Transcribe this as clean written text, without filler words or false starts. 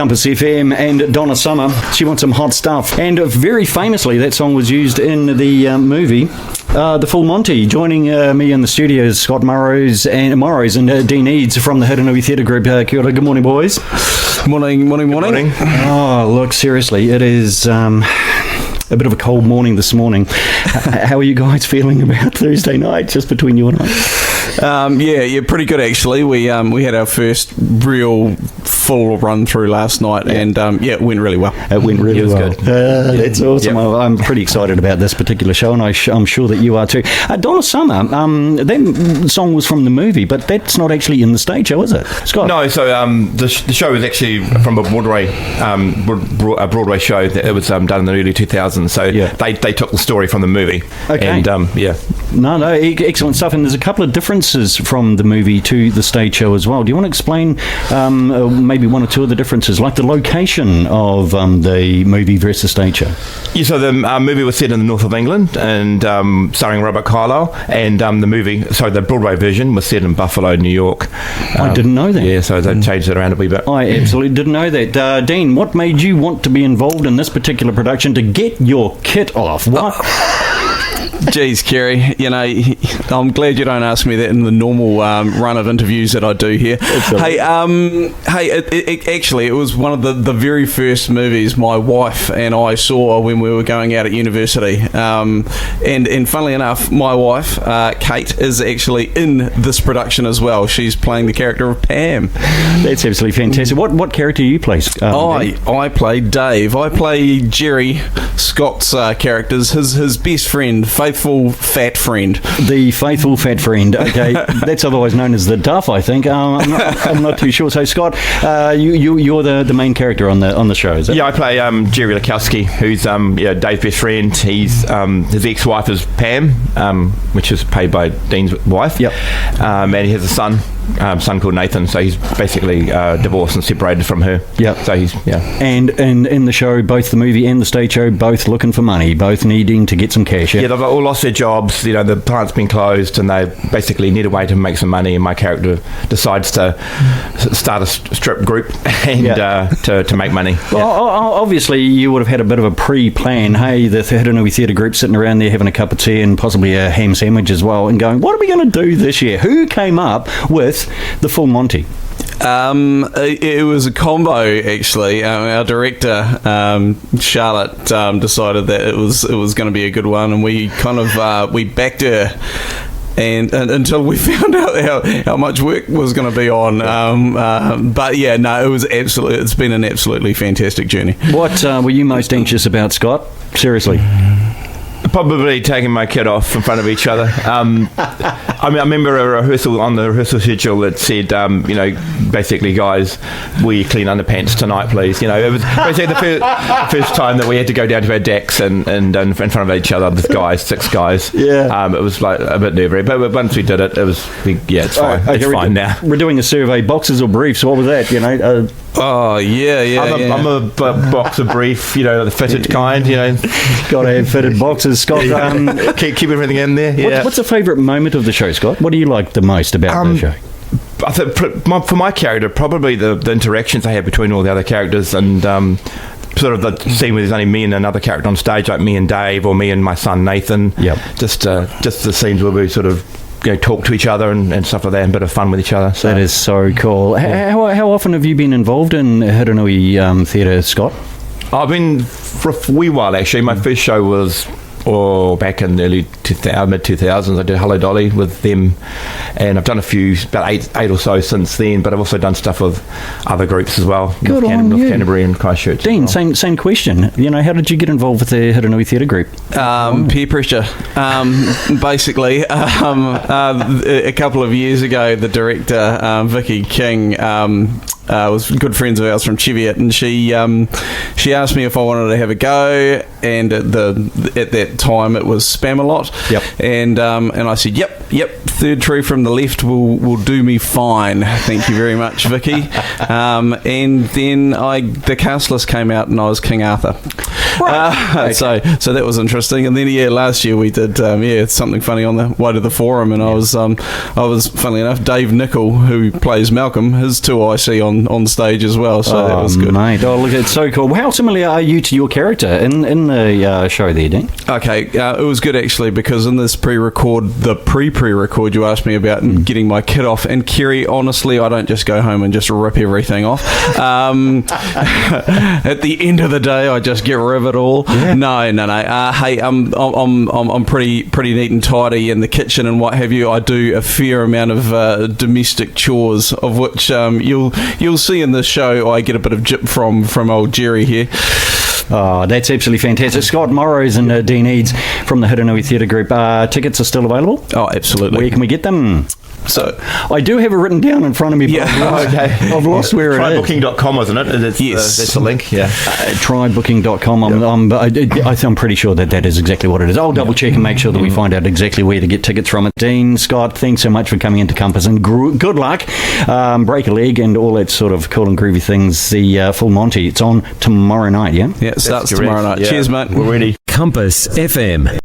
Compass FM and Donna Summer. She wants some hot stuff. And very famously, that song was used in the movie The Full Monty. Joining me in the studio is Scott Morrows and Dean Eades from the Hurunui Theatre Group. Kia ora. Good morning, boys. Morning. Oh, look, seriously, it is a bit of a cold morning this morning. How are you guys feeling about Thursday night, just between you and I? Yeah, pretty good actually. We had our first real full run through last night, and it went really well. It went really well. Good. That's awesome. Yep. I'm pretty excited about this particular show, and I'm sure that you are too. Donna Summer, that song was from the movie, but that's not actually in the stage show, is it, Scott? No, so the show was actually from a Broadway show that it was done in the early 2000s. So they took the story from the movie. Okay. And No, excellent stuff. And there's a couple of differences from the movie to the stage show as well. Do you want to explain maybe one or two of the differences, like the location of the movie versus stage show? Yeah, so the movie was set in the north of England, and starring Robert Carlyle, and the Broadway version was set in Buffalo, New York. I didn't know that. Yeah, so they changed it around a wee bit. I absolutely didn't know that. Dean, what made you want to be involved in this particular production to get your kit off? What? Geez, Kerry, I'm glad you don't ask me that in the normal run of interviews that I do here. Hey, it was one of the very first movies my wife and I saw when we were going out at university. And funnily enough, my wife, Kate, is actually in this production as well. She's playing the character of Pam. That's absolutely fantastic. What character do you play? I play Dave. I play Jerry, Scott's characters, his best friend, faithful fat friend. The faithful fat friend. Okay, that's otherwise known as the Duff, I think. I'm not too sure. So, Scott, you're the main character on the show, is it? Yeah, I play Jerry Lakowski, who's Dave's best friend. He's his ex-wife is Pam, which is played by Dean's wife. Yep. And he has a son called Nathan. So he's basically divorced and separated from her. Yep. So he's And in the show, both the movie and the stage show, both looking for money, both needing to get some cash. Yeah, they've all lost their jobs. The plant's been closed, and they basically need a way to make some money. And my character decides to start a strip group and to make money. Well, obviously, you would have had a bit of a pre-plan. Hey, the Hurunui Theatre Group sitting around there having a cup of tea and possibly a ham sandwich as well, and going, what are we going to do this year? Who came up with the Full Monty? It was a combo actually. Our director Charlotte decided that it was going to be a good one, and we kind of we backed her. And until we found out how much work was going to be on, but yeah, no, it's been an absolutely fantastic journey. What were you most anxious about, Scott? Seriously. Probably taking my kid off in front of each other. I remember a rehearsal on the rehearsal schedule that said, basically, guys, will you clean underpants tonight, please? It was basically the first time that we had to go down to our decks and in front of each other with guys, 6 guys. Yeah. It was like a bit nerve-wracking, but once we did it, it's fine. It's fine now. We're doing a survey, boxes or briefs. What was that? Oh yeah. I'm a boxer brief, the fitted kind. Got to have fitted boxes, Scott. Keep everything in there. Yeah. What's a favourite moment of the show, Scott? What do you like the most about the show? I think for my character, probably the interactions I have between all the other characters, and sort of the scene where there's only me and another character on stage, like me and Dave, or me and my son Nathan. Yep. Just the scenes where we sort of talk to each other and stuff like that, and a bit of fun with each other. So. That is so cool. How often have you been involved in Hurunui Theatre, Scott? I've been for a wee while, actually. My first show was back in the early mid-2000s. I did Hello Dolly with them, and I've done a few, about eight or so since then, but I've also done stuff with other groups as well. Good on you. Canterbury and Christchurch. Dean, same question. How did you get involved with the Hurunui Theatre Group? Peer pressure. Basically, a couple of years ago, the director, Vicky King, was good friends of ours from Cheviot, and she asked me if I wanted to have a go, and at that time it was Spamalot. Yep. And I said, yep, third tree from the left will do me fine. Thank you very much, Vicky. And then the cast list came out, and I was King Arthur. Right. So that was interesting. And then last year we did something funny on the way to the forum, and I was funnily enough, Dave Nichol, who plays Malcolm, his 2 I see on on stage as well, so that was good. Mate, look, it's so cool. How similar are you to your character in the show there, Dean? Okay, it was good actually, because in this pre-record, you asked me about getting my kit off, and Kerry, honestly, I don't just go home and just rip everything off. At the end of the day, I just get rid of it all. Yeah. No. Hey, I'm pretty neat and tidy in the kitchen and what have you. I do a fair amount of domestic chores, of which you'll see in this show. I get a bit of jip from old Jerry here. Oh, that's absolutely fantastic. Scott Morrows and Dean Eades from the Hurunui Theatre Group. Tickets are still available? Oh, absolutely. Where can we get them? So I do have it written down in front of me. Yeah, I've lost where it is. Trybooking.com, wasn't it? Yes. That's the link, yeah. Trybooking.com. I'm pretty sure that is exactly what it is. I'll double check and make sure that we find out exactly where to get tickets from it. Dean, Scott, thanks so much for coming into Compass, and good luck. Break a leg and all that sort of cool and groovy things. The full Monty, it's on tomorrow night, yeah? Yeah, it starts tomorrow night. Yeah. Cheers, mate. We're ready. Compass FM.